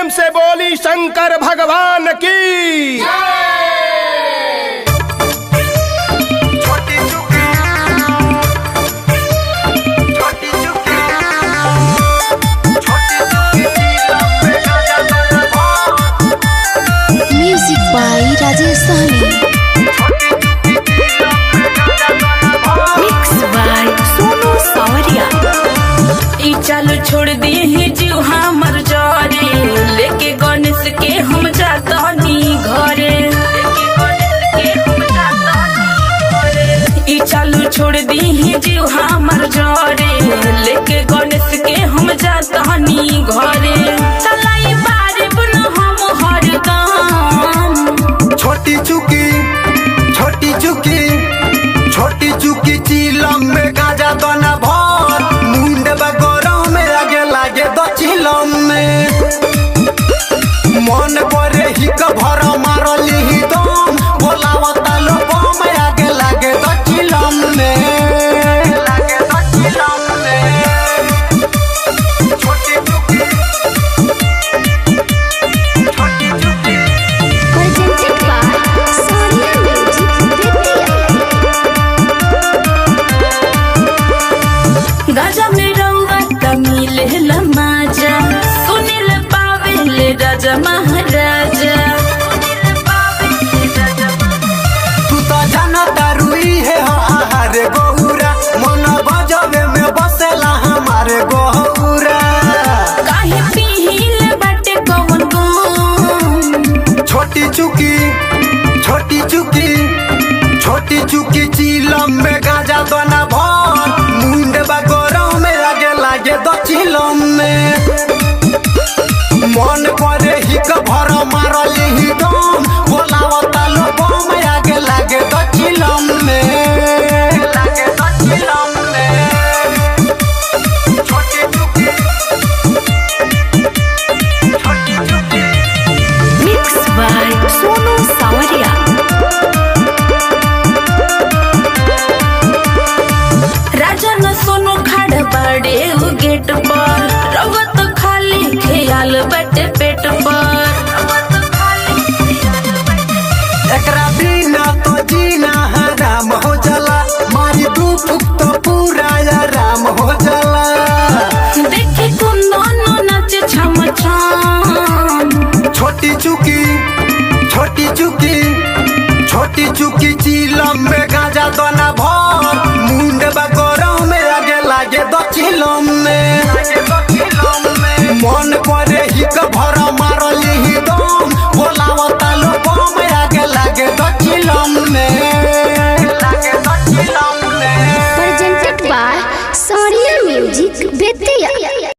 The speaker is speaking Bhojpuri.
प्रेम से बोली शंकर भगवान की। Music by Rajesh Sahni, mix by Sonu Sawariya. ई चल छोड़ दिए ही जीव हमर जरे, लेके गणेश के हम जातनी घरे। ई चल छोड़ दिए ही जीव हमर जरे, लेके गणेश के हम जातनी घरे। चलाई बारे बुन हम हर काम। छोटी चुकी छोटी चुकी चिलम में गाजा बना भर, मुंड बगोरों में आगे लागे दो चिलम में। मन करे ही कभर मारली ही दम, बोलावता लोगों में आगे लागे दो चिलम में, लागे दो चिलम में। छोटी चुकी presented by Sonia Music Vidya। गाजा में रउआ तमिले लमाजा, सुनिल पावेले राजा महाराजा। तू तो जानता रुई है हो आहारे गौरा, मन बजबे में बसेला हमारे गौरा। काहे पीहिले बाटे कौन गम। छोटी चुकी चिलम में गाजा बना भर, मुंड बगोरों में आगे लागे दो चिलम में। मन करे ही कभर मारली ही दम, बोलावता लोगों में आगे लागे दो चिलम में, लागे दो चिलम में। छोटी चुकी मिक्स बाय सोनू सावरिया। राजा न सोनो खड़ बाड़े उ गेट पर, रउआ तो खाली ख्याल बाटे पेट पर। एकरा बिना तो जीना हराम हो जाला, मारी दू फुक तो पूरा आराम हो जाला। देखे कुंदन नाचे छम छम। छोटी चुकी चिलम में गाजा दोना भर, मुंड बगोरों में आगे लागे दो चिलम में। मन करे ही कभर मारली ही दम, बोलावता लोगों में आगे लागे दो चिलम में, लागे दो चिलम में। presented by Sonia Music Vidya।